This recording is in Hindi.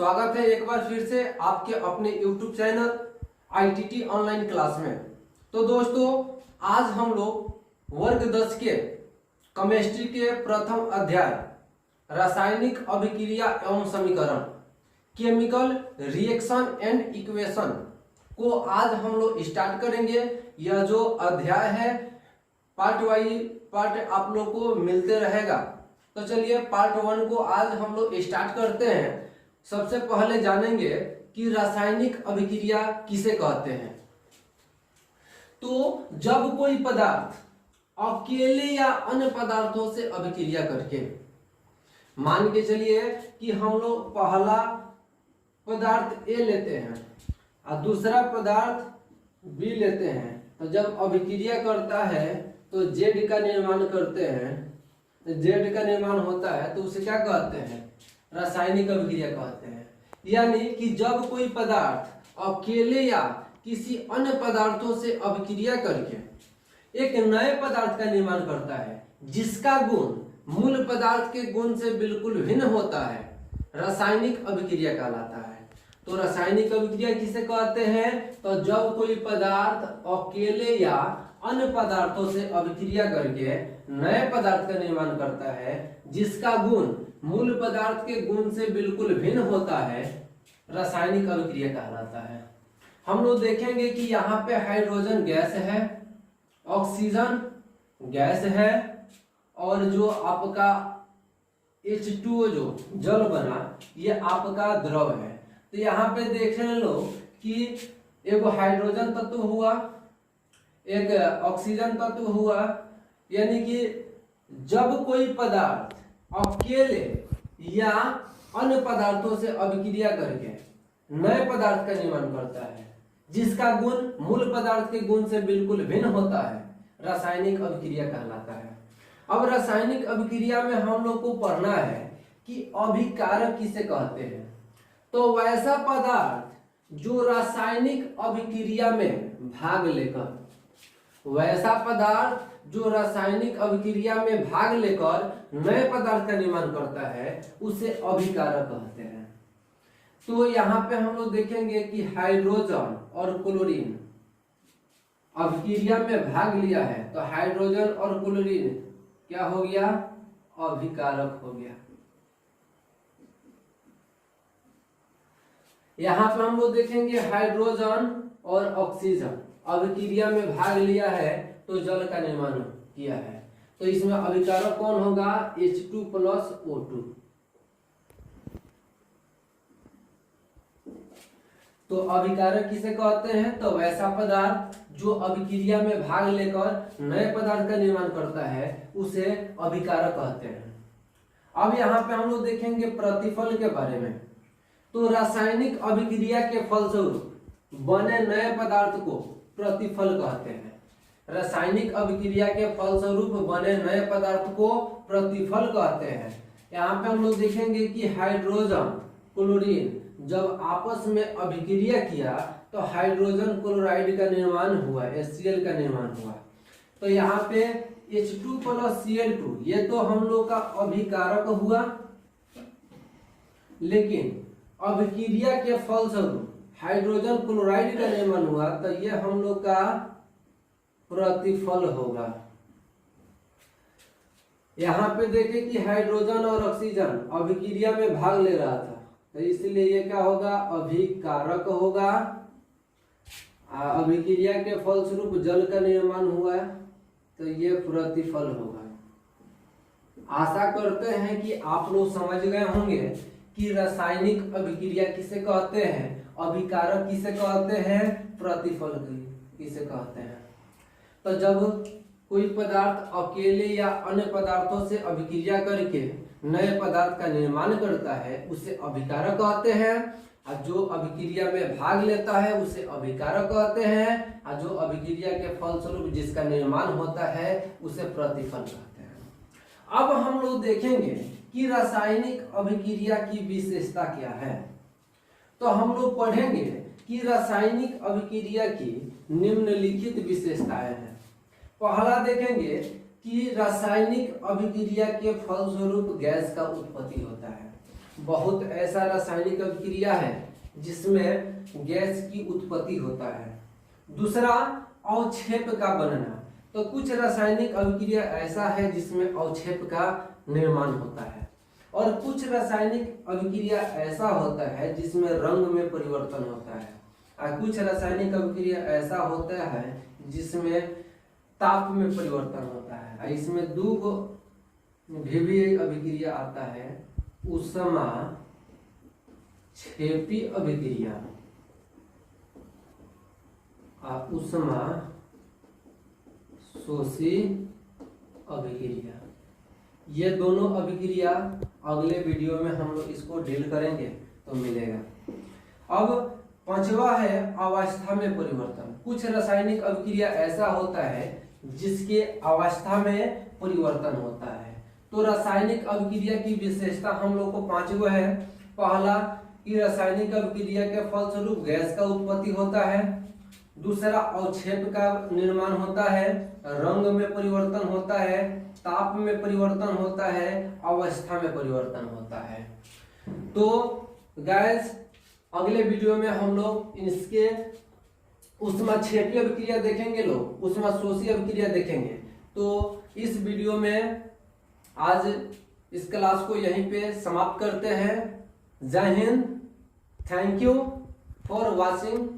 स्वागत है एक बार फिर से आपके अपने YouTube channel ITT online class में। तो दोस्तों आज हम लोग वर्ग 10 के केमिस्ट्री के प्रथम अध्याय रासायनिक अभिक्रिया एवं समीकरण केमिकल रिएक्शन एंड इक्वेशन को आज हम लोग स्टार्ट करेंगे। यह जो अध्याय है पार्ट वाइज पार्ट आप लोग को मिलते रहेगा। तो चलिए पार्ट 1 को आज हम लोग स्टार्ट करते हैं। सबसे पहले जानेंगे कि रासायनिक अभिक्रिया किसे कहते हैं। तो जब कोई पदार्थ अकेले या अन्य पदार्थों से अभिक्रिया करके, मान के चलिए कि हम लोग पहला पदार्थ ए लेते हैं और दूसरा पदार्थ बी लेते हैं, तो जब अभिक्रिया करता है तो जेड का निर्माण करते हैं, जेड का निर्माण होता है तो उसे क्या कहते हैं, रासायनिक अभिक्रिया कहते हैं। यानी कि जब कोई पदार्थ अकेले या किसी अन्य पदार्थों से अभिक्रिया करके एक नए पदार्थ का निर्माण करता है जिसका गुण मूल पदार्थ के गुण से बिल्कुल भिन्न होता है, रासायनिक अभिक्रिया कहलाता है। तो रासायनिक अभिक्रिया किसे कहते हैं, तो जब कोई पदार्थ अकेले या अन्य पदार्थों से अभिक्रिया करके नए पदार्थ का निर्माण करता है जिसका गुण मूल पदार्थ के गुण से बिल्कुल भिन्न होता है, रासायनिक अभिक्रिया कहलाता है। हम लोग देखेंगे कि यहाँ पे हाइड्रोजन गैस है, ऑक्सीजन गैस है और जो आपका H2O जो जल बना ये आपका द्रव है। तो यहाँ पे देखें लो कि एक हाइड्रोजन तत्व हुआ, एक ऑक्सीजन तत्व हुआ। यानी कि जब कोई पदार्थ अकेले या अन्य पदार्थों से अभिक्रिया करके नए पदार्थ का निर्माण करता है जिसका गुण मूल पदार्थ के गुण से बिल्कुल भिन्न होता है, रासायनिक अभिक्रिया कहलाता है। अब रासायनिक अभिक्रिया में हम लोग को पढ़ना है कि अभिकारक किसे कहते हैं। तो वैसा पदार्थ जो रासायनिक अभिक्रिया में भाग लेकर, वैसा पदार्थ जो रासायनिक अभिक्रिया में भाग लेकर नए पदार्थ का निर्माण करता है उसे अभिकारक कहते हैं। तो यहाँ पे हम लोग देखेंगे कि हाइड्रोजन और क्लोरीन अभिक्रिया में भाग लिया है, तो हाइड्रोजन और क्लोरीन क्या हो गया, अभिकारक हो गया। यहाँ पे हम लोग देखेंगे हाइड्रोजन और ऑक्सीजन अभिक्रिया में भाग लिया है तो जल का निर्माण किया है, तो इसमें अभिकारक कौन होगा, H2+O2। तो अभिकारक किसे कहते हैं, तो वैसा पदार्थ जो अभिक्रिया में भाग लेकर नए पदार्थ का निर्माण करता है उसे अभिकारक कहते हैं। अब यहाँ पे हम लोग देखेंगे प्रतिफल के बारे में। तो रासायनिक अभिक्रिया के फलस्वरूप बने नए पदार्थ को प्रतिफल कहते हैं। रासायनिक अभिक्रिया के फलस्वरूप बने नए पदार्थ को प्रतिफल कहते हैं। यहाँ पे हम लोग देखेंगे कि हाइड्रोजन क्लोरीन जब आपस में अभिक्रिया किया तो हाइड्रोजन क्लोराइड का निर्माण हुआ, HCl का निर्माण हुआ। तो यहाँ पे H2+Cl2 ये तो हम लोग का अभिकारक हुआ, लेकिन अभिक्रिया के फलस्वरूप हाइड्रोजन क्लोराइड का निर्माण हुआ तो ये हम लोग का प्रतिफल होगा। यहाँ पे देखें कि हाइड्रोजन और ऑक्सीजन अभिक्रिया में भाग ले रहा था तो इसलिए ये क्या होगा, अभिकारक होगा। अभिक्रिया के फलस्वरूप जल का निर्माण हुआ तो ये प्रतिफल होगा। आशा करते हैं कि आप लोग समझ गए होंगे कि रासायनिक अभिक्रिया किसे कहते हैं, अभिकारक किसे कहते हैं, प्रतिफल किसे कहते हैं। तो जब कोई पदार्थ अकेले या अन्य पदार्थों से अभिक्रिया करके नए पदार्थ का निर्माण करता है उसे अभिकारक कहते हैं, और जो अभिक्रिया में भाग लेता है उसे अभिकारक कहते हैं, और जो अभिक्रिया के फलस्वरूप जिसका निर्माण होता है उसे प्रतिफल कहते हैं। अब हम लोग देखेंगे कि रासायनिक अभिक्रिया की विशेषता क्या है। तो हम लोग पढ़ेंगे कि रासायनिक अभिक्रिया की निम्नलिखित विशेषताएं हैं। पहला देखेंगे कि रासायनिक अभिक्रिया के फलस्वरूप गैस का उत्पत्ति होता है। बहुत ऐसा रासायनिक अभिक्रिया है जिसमें गैस की उत्पत्ति होता है। दूसरा, अवक्षेप का बनना। तो कुछ रासायनिक अभिक्रिया ऐसा है जिसमें अवक्षेप का निर्माण होता है, और कुछ रासायनिक अभिक्रिया ऐसा होता है जिसमें रंग में परिवर्तन होता है, और कुछ रासायनिक अभिक्रिया ऐसा होता है जिसमें ताप में परिवर्तन होता है। इसमें दो भी अभिक्रिया आता है, ऊष्माक्षेपी अभिक्रिया और ऊष्माशोषी अभिक्रिया। ये दोनों अभिक्रिया अगले वीडियो में हम लोग इसको डील करेंगे तो मिलेगा। अब पांचवा है अवस्था में परिवर्तन। कुछ रासायनिक अभिक्रिया ऐसा होता है जिसके अवस्था में परिवर्तन होता है। तो रासायनिक अभिक्रिया की विशेषता हम लोग को 5 गो है। पहला, कि रासायनिक अभिक्रिया के फलस्वरूप गैस का उत्पत्ति होता है। दूसरा, अवक्षेप का निर्माण होता है, रंग में परिवर्तन होता है, ताप में परिवर्तन होता है, अवस्था में परिवर्तन होता है। तो गाइस, अगले वीडियो में हम लोग इसके ऊष्माक्षेपी अभिक्रिया देखेंगे, लोग ऊष्माशोषी अभिक्रिया देखेंगे। तो इस वीडियो में आज इस क्लास को यहीं पे समाप्त करते हैं। जय Hind, thank you for watching.